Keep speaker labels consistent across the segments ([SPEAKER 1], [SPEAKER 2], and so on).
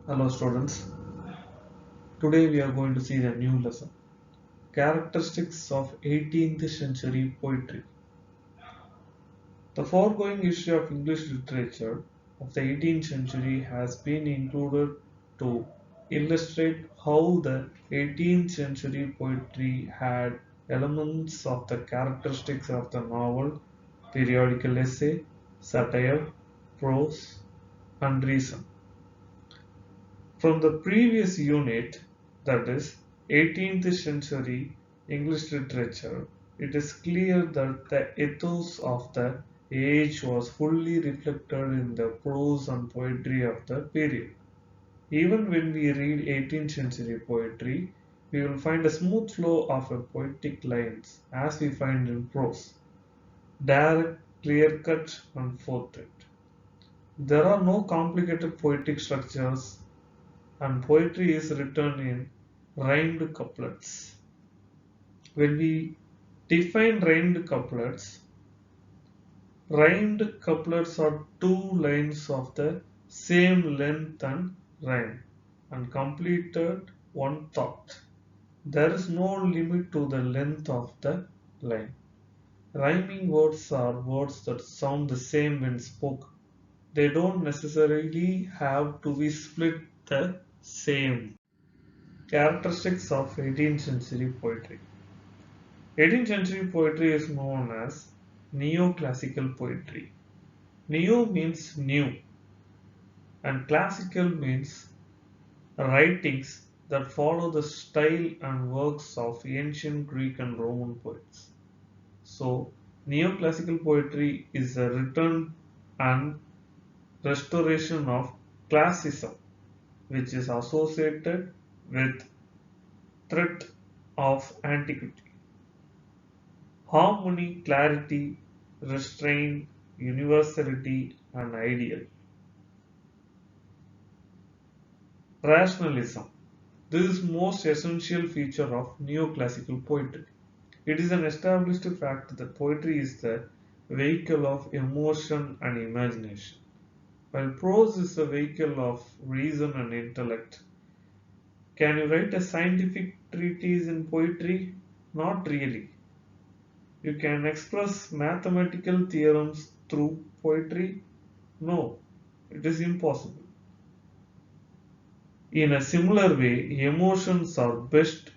[SPEAKER 1] Hello students, today we are going to see the new lesson Characteristics of 18th century poetry. The foregoing issue of English literature of the 18th century has been included to illustrate how the 18th century poetry had elements of the characteristics of the novel, periodical essay, satire, prose, and reason. From the previous unit, that is 18th century English literature, it is clear that the ethos of the age was fully reflected in the prose and poetry of the period. Even when we read 18th century poetry, we will find a smooth flow of poetic lines as we find in prose, direct, clear cut, and forthright. There are no complicated poetic structures and poetry is written in rhymed couplets. When we define rhymed couplets are two lines of the same length and rhyme and completed one thought. There is no limit to the length of the line. Rhyming words are words that sound the same when spoken. They don't necessarily have to be split the same. Characteristics of 18th century poetry. 18th century poetry is known as neoclassical poetry. Neo means new, and classical means writings that follow the style and works of ancient Greek and Roman poets. So, neoclassical poetry is a return and restoration of classicism, which is associated with threat of antiquity. Harmony, clarity, restraint, universality, and ideal. Rationalism. This is most essential feature of neoclassical poetry. It is an established fact that poetry is the vehicle of emotion and imagination, while prose is the vehicle of reason and intellect. Can you write a scientific treatise in poetry? Not really. You can express mathematical theorems through poetry? No, it is impossible. In a similar way, emotions are best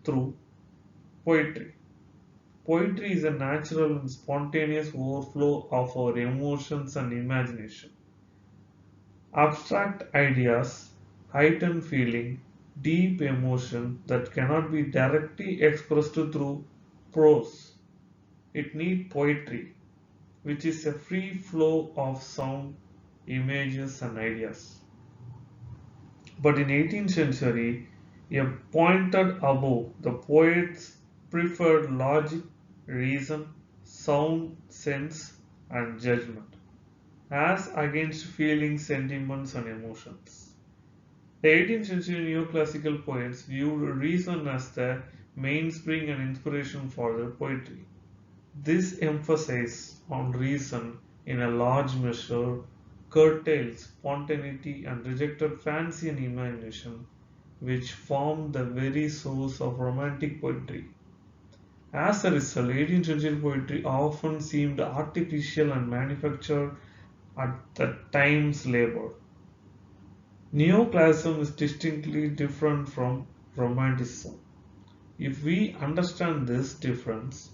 [SPEAKER 1] through poetry. Poetry is a natural and spontaneous overflow of our emotions and imagination. Abstract ideas, heightened feeling, deep emotion that cannot be directly expressed through prose. It needs poetry, which is a free flow of sound, images, and ideas. But in 18th century, a pointed above, the poets preferred logic, reason, sound, sense, and judgment, as against feelings, sentiments, and emotions. The 18th century neoclassical poets viewed reason as the mainspring and inspiration for their poetry. This emphasis on reason in a large measure curtailed spontaneity and rejected fancy and imagination, which formed the very source of romantic poetry. As a result, 18th century poetry often seemed artificial and manufactured at the time's labor. Neoclassicism is distinctly different from Romanticism. If we understand this difference,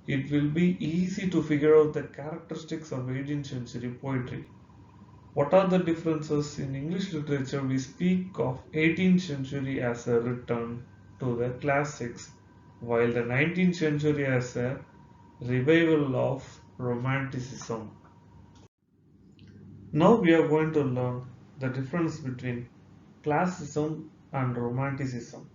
[SPEAKER 1] it will be easy to figure out the characteristics of 18th century poetry. What are the differences? In English literature, we speak of 18th century as a return to the classics, while the 19th century as a revival of Romanticism. Now we are going to learn the difference between classicism and Romanticism.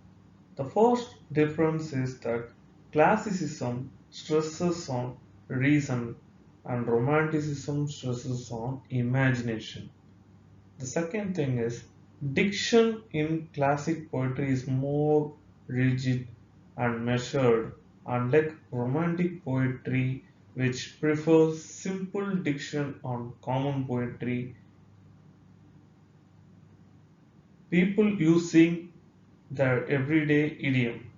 [SPEAKER 1] The first difference is that classicism stresses on reason and romanticism stresses on imagination. The second thing is diction in classic poetry is more rigid and measured, unlike romantic poetry, which prefers simple diction on common poetry. people using their everyday idiom.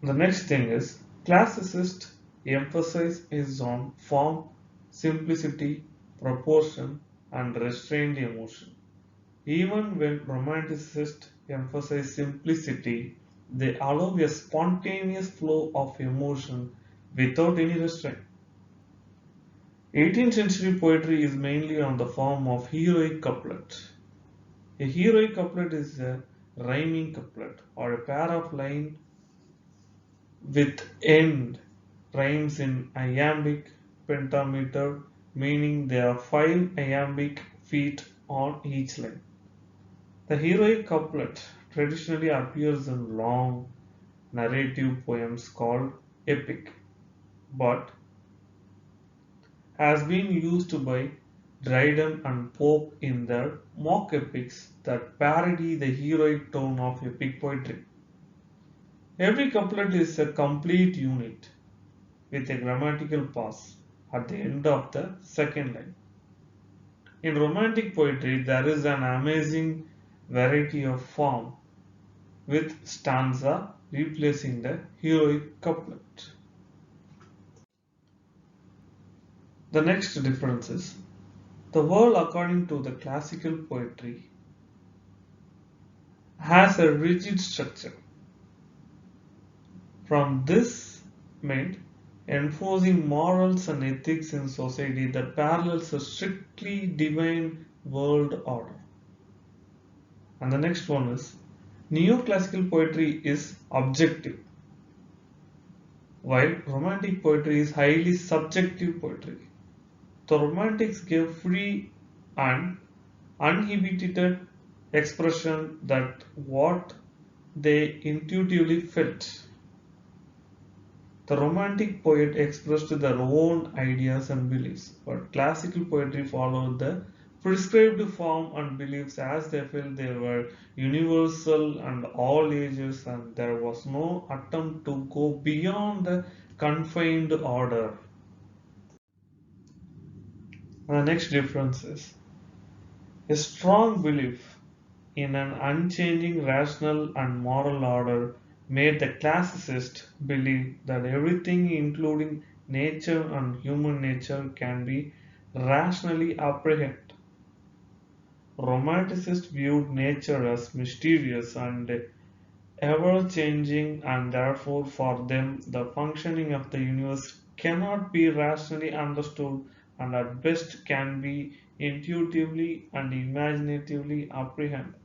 [SPEAKER 1] The next thing is classicist emphasis is on form, simplicity, proportion, and restrained emotion. Even when romanticists emphasize simplicity, they allow a spontaneous flow of emotion without any restraint. 18th century poetry is mainly on the form of heroic couplet. A heroic couplet is a rhyming couplet or a pair of lines with end rhymes in iambic pentameter, meaning there are five iambic feet on each line. The heroic couplet traditionally appears in long narrative poems called epic, but has been used by Dryden and Pope in their mock epics that parody the heroic tone of epic poetry. Every couplet is a complete unit with a grammatical pause at the end of the second line. In romantic poetry, there is an amazing variety of form with stanza replacing the heroic couplet. The next difference is the world according to the classical poetry has a rigid structure. From this meant enforcing morals and ethics in society that parallels a strictly divine world order. And the next one is neoclassical poetry is objective, while romantic poetry is highly subjective poetry. The romantics gave free and uninhibited expression that what they intuitively felt. The romantic poet expressed their own ideas and beliefs, but classical poetry followed the prescribed form and beliefs as they felt they were universal and all ages, and there was no attempt to go beyond the confined order. And the next difference is a strong belief in an unchanging rational and moral order made the classicist believe that everything, including nature and human nature, can be rationally apprehended. Romanticists viewed nature as mysterious and ever changing, and therefore, for them, the functioning of the universe cannot be rationally understood and at best can be intuitively and imaginatively apprehended.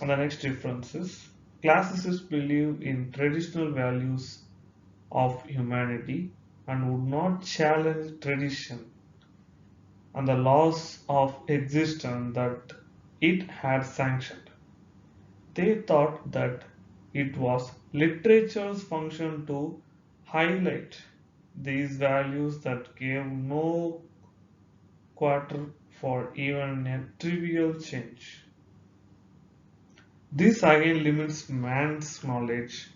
[SPEAKER 1] And the next difference is classicists believe in traditional values of humanity and would not challenge tradition and the laws of existence that it had sanctioned. They thought that it was literature's function to highlight these values that gave no quarter for even a trivial change. This again limits man's knowledge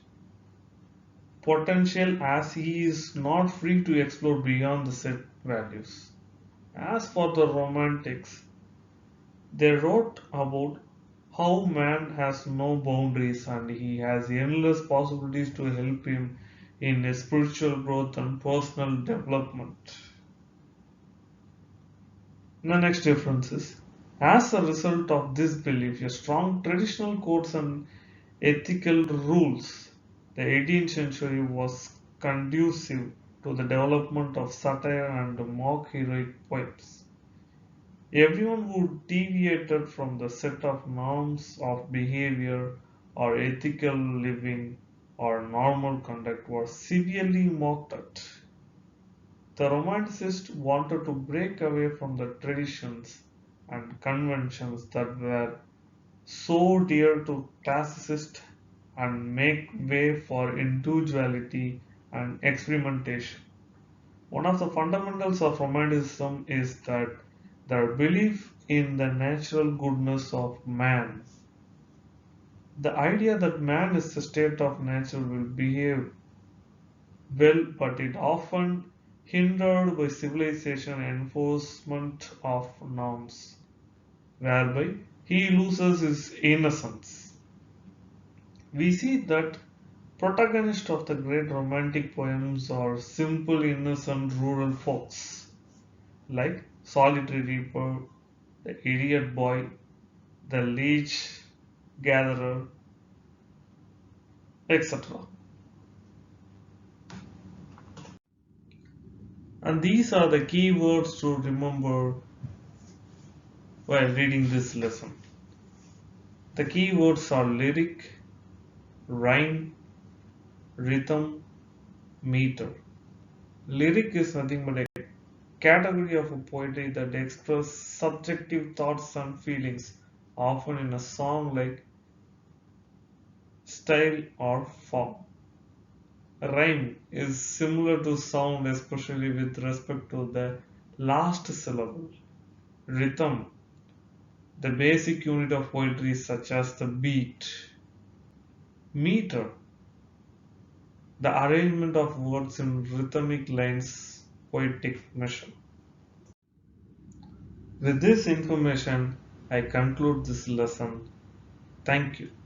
[SPEAKER 1] potential as he is not free to explore beyond the set values. As for the Romantics, they wrote about how man has no boundaries and he has endless possibilities to help him in his spiritual growth and personal development. The next difference is as a result of this belief, a strong traditional codes and ethical rules, the 18th century was conducive to the development of satire and mock heroic poems. Everyone who deviated from the set of norms of behavior or ethical living or normal conduct was severely mocked at. The Romanticists wanted to break away from the traditions and conventions that were so dear to classicists and make way for individuality and experimentation. One of the fundamentals of Romanticism is that their belief in the natural goodness of man. The idea that man is a state of nature will behave well, but it often hindered by civilization and enforcement of norms, whereby he loses his innocence. We see that protagonists of the great romantic poems are simple, innocent rural folks like Solitary Reaper, the Idiot Boy, the Leech Gatherer, etc. And these are the key words to remember while reading this lesson. The key words are lyric, rhyme, rhythm, meter. Lyric is nothing but a category of a poetry that expresses subjective thoughts and feelings, often in a song like style or form. Rhyme is similar to sound, especially with respect to the last syllable. Rhythm, the basic unit of poetry, such as the beat. Meter, the arrangement of words in rhythmic lines, poetic measure. With this information, I conclude this lesson. Thank you.